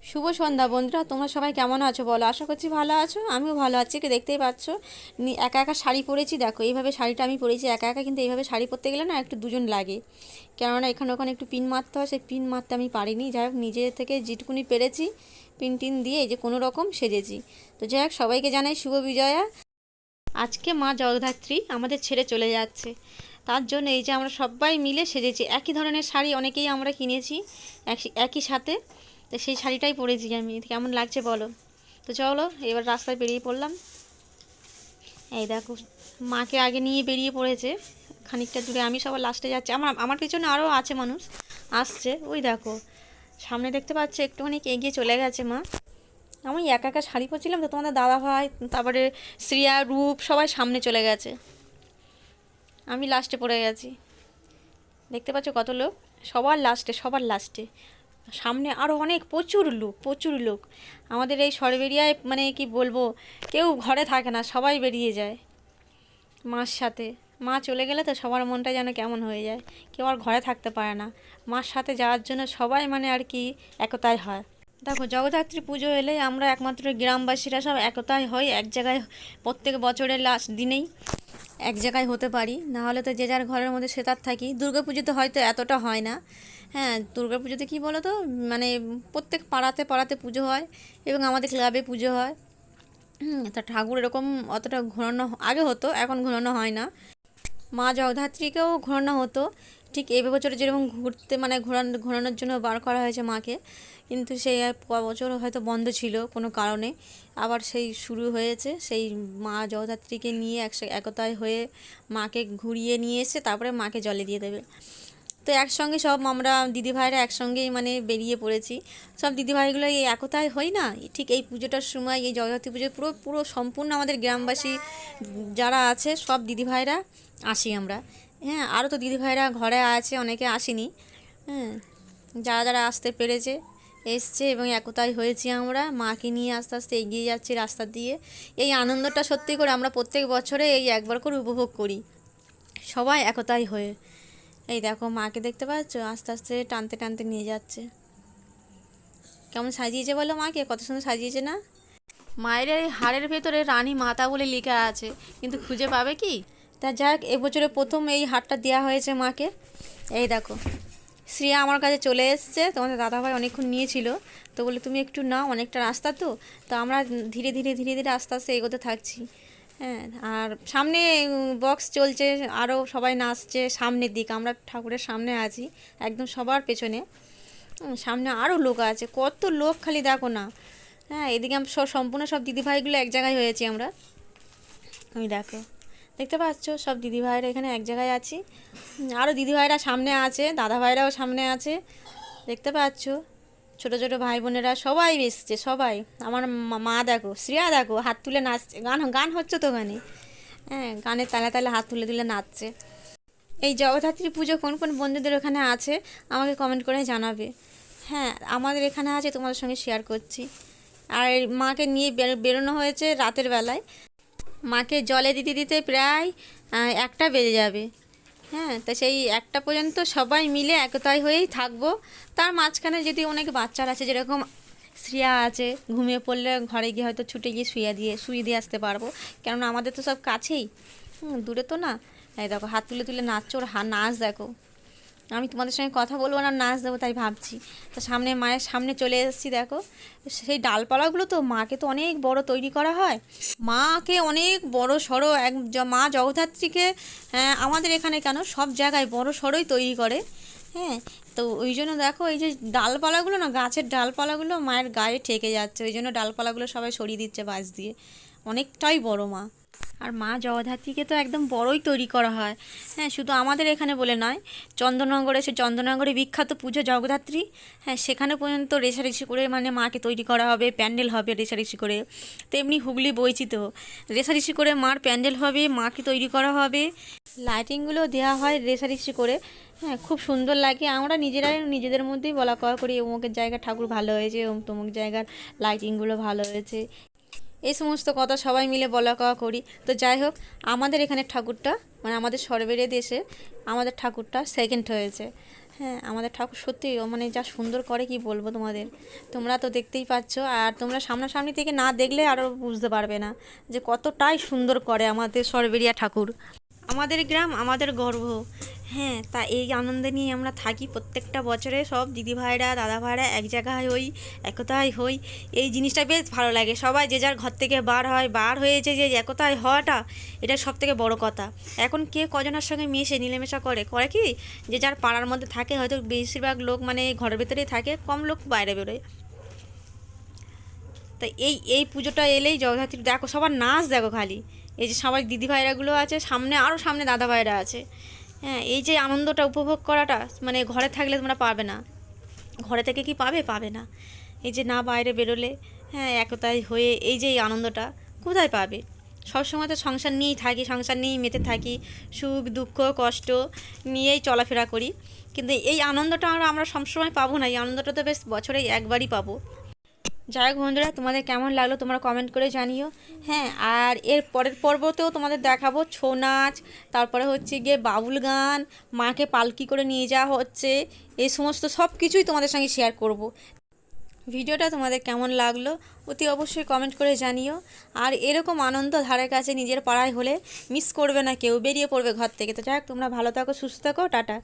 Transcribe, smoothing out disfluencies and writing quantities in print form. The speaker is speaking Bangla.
শুভ সন্ধ্যা বন্ধুরা, তোমরা সবাই কেমন আছো বলো? আশা করছি ভালো আছো। আমিও ভালো আছি। কি দেখতেই পাচ্ছ, একা একা শাড়ি পরেছি। দেখো এইভাবে শাড়িটা আমি পরেছি একা একা, কিন্তু এইভাবে শাড়ি পরতে গেলে না একটু দুজন লাগে, কেননা এখানে ওখানে একটু পিন মারতে হয়। সেই পিন মারতে আমি পারিনি। যাই হোক, নিজে থেকে যেটুকুনি পেরেছি পিন টিন দিয়ে এই যে কোনো রকম সেজেছি। তো যাই হোক, সবাইকে জানাই শুভ বিজয়া। আজকে মা জগদ্ধাত্রী আমাদের ছেড়ে চলে যাচ্ছে, তার জন্য এই যে আমরা সবাই মিলে সেজেছি। একই ধরনের শাড়ি অনেকেই আমরা কিনেছি একই সাথে, তো সেই শাড়িটাই পরেছি আমি। কেমন লাগছে বলো? তো চলো এবার রাস্তায় বেরিয়ে পড়লাম। এই দেখো, মাকে আগে নিয়ে বেরিয়ে পড়েছে খানিকটা দূরে, আমি সবার লাস্টে যাচ্ছি। আমার আমার পেছনে আরও আছে মানুষ আসছে, ওই দেখো সামনে দেখতে পাচ্ছ, একটুখানি এগিয়ে চলে গেছে মা। আমি একা একা শাড়ি পরছিলাম, তো তোমাদের দাদা ভাই, তারপরে শ্রিয়া, রূপ সবাই সামনে চলে গেছে, আমি লাস্টে পড়ে গেছি। দেখতে পাচ্ছ কত লোক, সবার লাস্টে সবার লাস্টে। সামনে আরও অনেক, প্রচুর লোক প্রচুর লোক। আমাদের এই সরবেরিয়ায় মানে কি বলবো, কেউ ঘরে থাকে না, সবাই বেরিয়ে যায় মার সাথে। মা চলে গেলে তো সবার মনটা যেন কেমন হয়ে যায়, কেউ আর ঘরে থাকতে পারে না। মার সাথে যাওয়ার জন্য সবাই মানে আর কি একতাই হয়। দেখো, জগদ্ধাত্রী পুজো এলে আমরা একমাত্র গ্রামবাসীরা সব একতাই হই, এক জায়গায় প্রত্যেক বছরের লাস্ট দিনেই এক জায়গায় হতে পারি। না হলে তো যে যার ঘরের মধ্যে সে তার থাকি। দুর্গাপুজোতে হয়তো এতটা হয় না। হ্যাঁ, দুর্গাপুজোতে কী বলো তো, মানে প্রত্যেক পাড়াতে পাড়াতে পুজো হয় এবং আমাদের ক্লাবে পুজো হয়। তা ঠাকুর এরকম অতটা ঘোরানো আগে হতো, এখন ঘোরানো হয় না। মা জগদ্ধাত্রীকেও ঘোরানো হতো, ঠিক এই বছরে যেরকম ঘুরতে মানে ঘোরানোর জন্য বার করা হয়েছে মাকে, কিন্তু সেই বছর হয়তো বন্ধ ছিল কোনো কারণে, আবার সেই শুরু হয়েছে। সেই মা জগদ্ধাত্রীকে নিয়ে একতায় হয়ে মাকে ঘুরিয়ে নিয়ে এসে তারপরে মাকে জলে দিয়ে দেবে। তো একসঙ্গে সব আমরা দিদিভাইরা একসঙ্গেই মানে বেরিয়ে পড়েছি। সব দিদিভাইগুলো এই একতায় হই না, ঠিক এই পুজোটার সময়, এই জগদ্ধাত্রী পুজোয় পুরো পুরো সম্পূর্ণ আমাদের গ্রামবাসী যারা আছে সব দিদিভাইরা আসি আমরা। হ্যাঁ, আরও তো দিদিভাইরা ঘরে আছে, অনেকে আসেনি। হ্যাঁ, যারা যারা আসতে পেরেছে এসছে, এবং একতাই হয়েছি আমরা। মাকে নিয়ে আস্তে আস্তে এগিয়ে যাচ্ছি রাস্তা দিয়ে। এই আনন্দটা সত্যি করে আমরা প্রত্যেক বছরে এই একবার করে উপভোগ করি সবাই একতাই হয়ে। এই দেখো, মাকে দেখতে পাচ্ছ, আস্তে আস্তে টানতে টানতে নিয়ে যাচ্ছে। কেমন সাজিয়েছে বলো মাকে? কত সুন্দর সাজিয়েছে না? মায়ের এই হাড়ের ভেতরে রানী মাতা বলে লেখা আছে, কিন্তু খুঁজে পাবে কি? তা যাক, এবছরে প্রথম এই হারটা দেওয়া হয়েছে মাকে। এই দেখো, শ্রিয়া আমার কাছে চলে এসছে। তোমাদের দাদাভাই অনেকক্ষণ নিয়েছিল, তো বলে তুমি একটু নাও, অনেকটা রাস্তা তো। তো আমরা ধীরে ধীরে ধীরে ধীরে আস্তে আস্তে এগোতে থাকছি। হ্যাঁ, আর সামনে বক্স চলছে, আরও সবাই নাচছে সামনের দিক। আমরা ঠাকুরের সামনে আছি, একদম সবার পেছনে। সামনে আরও লোক আছে, কত লোক খালি দেখো না। হ্যাঁ, এদিকে আমরা সম্পূর্ণ সব দিদিভাইগুলো এক জায়গায় হয়েছি আমরা। ওই দেখো, দেখতে পাচ্ছ সব দিদিভাইরা এখানে এক জায়গায় আছি। আরও দিদিভাইরা সামনে আছে, দাদাভাইরাও সামনে আছে, দেখতে পাচ্ছ। ছোটো ছোটো ভাই বোনেরা সবাই এসছে, সবাই। আমার মা দেখো, শ্রেয়া দেখো হাত তুলে নাচছে, গান গান হচ্ছে তো ওখানে। হ্যাঁ, গানের তালে তালে হাত তুলে তুলে নাচছে। এই জগদ্ধাত্রী পুজো কোন কোন বন্ধুদের ওখানে আছে আমাকে কমেন্ট করে জানাবে। হ্যাঁ, আমাদের এখানে আছে, তোমাদের সঙ্গে শেয়ার করছি। আর মাকে নিয়ে বেরোনো হয়েছে রাতের বেলায়। মাকে জলে দিতে দিতে প্রায় 1টা বেজে যাবে। হ্যাঁ, তা সেই 1টা পর্যন্ত সবাই মিলে একতাই হয়েই থাকবো। তার মাঝখানে যদি অনেক বাচ্চারা আছে, যেরকম শ্রিয়া আছে, ঘুমিয়ে পড়লে ঘরে গিয়ে হয়তো ছুটে গিয়ে শুয়ে দিয়ে আসতে পারবো, কেননা আমাদের তো সব কাছেই, দূরে তো না। এই দেখো, হাত তুলে তুলে নাচছে, ওর নাচ দেখো। আমি তোমাদের সঙ্গে কথা বলবো না, নাচ দেবো তাই ভাবছি। তো সামনে মায়ের সামনে চলে এসেছি, দেখো সেই ডালপালাগুলো তো মাকে তো অনেক বড় তৈরি করা হয়। মাকে অনেক বড় সড়ো মা জগদ্ধাত্রীকে, হ্যাঁ আমাদের এখানে কেন সব জায়গায় বড় সড়োই তৈরি করে। হ্যাঁ, তো ওই জন্য দেখো, এই যে ডালপালাগুলো না, গাছের ডালপালাগুলো মায়ের গায়ে ঠেকে যাচ্ছে, ওই জন্য ডালপালাগুলো সবাই সরিয়ে দিচ্ছে বাঁশ দিয়ে। অনেকটাই বড় মা। আর মা জগদ্ধাত্রীকে তো একদম বড়ই তৈরি করা হয়। হ্যাঁ, শুধু আমাদের এখানে বলে নয়, চন্দননগরে, সে চন্দননগরে বিখ্যাত পুজো জগদ্ধাত্রী। হ্যাঁ, সেখানে পর্যন্ত রেষারেষি করে মানে মাকে তৈরি করা হবে, প্যান্ডেল হবে রেষারেষি করে। তেমনি হুগলি বইচিতে রেষারেষি করে মার প্যান্ডেল হবে, মাকে তৈরি করা হবে, লাইটিংগুলো দেওয়া হয় রেষারেষি করে। হ্যাঁ, খুব সুন্দর লাগে। আমরা নিজেরাই নিজেদের মধ্যেই বলা কওয়া করি, অমুকের জায়গার ঠাকুর ভালো হয়েছে, তমুক জায়গার লাইটিংগুলো ভালো হয়েছে, এই সমস্ত কথা সবাই মিলে বলা কওয়া করি। তো যাই হোক, আমাদের এখানে ঠাকুরটা মানে আমাদের সরবেরিয়া দেশে আমাদের ঠাকুরটা সেকেন্ড হয়েছে। হ্যাঁ, আমাদের ঠাকুর সত্যি মানে যা সুন্দর করে কি বলবো তোমাদের, তোমরা তো দেখতেই পাচ্ছ, আর তোমরা সামনাসামনি থেকে না দেখলে আরও বুঝতে পারবে না যে কতটাই সুন্দর করে আমাদের সরবেরিয়া ঠাকুর। আমাদের গ্রাম আমাদের গর্ব। হ্যাঁ, তা এই আনন্দে নিয়ে আমরা থাকি প্রত্যেকটা বছরে, সব দিদি ভাইরা দাদা ভাইরা এক জায়গায় হই, একতায় হই। এই জিনিসটা বেশ ভালো লাগে, সবাই যে যার ঘর থেকে বার হয়েছে, যে একতায় হওয়াটা এটা সব থেকে বড় কথা। এখন কে কজনের সঙ্গে মিশে মিলেমিশা করে কি, যে যার পাড়ার মধ্যে থাকে, হয়তো বেশিরভাগ লোক মানে ঘরের ভেতরেই থাকে, কম লোক বাইরে বেরোয়। তা এই পুজোটা এলেই জগদ্ধাত্রী দেখো সবার নাচ দেখো খালি, এই যে সবাই দিদি ভাইরাগুলো আছে সামনে, আরও সামনে দাদা ভাইরা আছে। হ্যাঁ, এই যে আনন্দটা উপভোগ করাটা মানে ঘরে থাকলে তোমরা পাবে না, ঘরে থেকে কি পাবে না, এই যে না বাইরে বেরোলে, হ্যাঁ একতাই হয়ে এই যে এই আনন্দটা কোথায় পাবে। সবসময় তো সংসার নিয়েই থাকি, সংসার নিয়েই মেতে থাকি, সুখ দুঃখ কষ্ট নিয়েই চলাফেরা করি, কিন্তু এই আনন্দটা আমরা সবসময় পাবো না, এই আনন্দটা তো বেশ বছরে একবারই পাবো। যাই হোক বন্ধুরা, তোমাদের কেমন লাগলো তোমরা কমেন্ট করে জানিও। হ্যাঁ, আর এর পরের পর্বতেও তোমাদের দেখাবো ছৌ নাচ, তারপরে হচ্ছে গিয়ে বাউল গান, মাকে পালকি করে নিয়ে যাওয়া হচ্ছে, এই সমস্ত সব কিছুই তোমাদের সঙ্গে শেয়ার করব। ভিডিওটা তোমাদের কেমন লাগলো অতি অবশ্যই কমেন্ট করে জানিও। আর এরকম আনন্দ ধারে কাছে নিজের পাড়ায় হলে মিস করবে না কেউ, বেরিয়ে পড়বে ঘর থেকে। তো যাই হোক, তোমরা ভালো থাকো, সুস্থ থাকো, টাটা।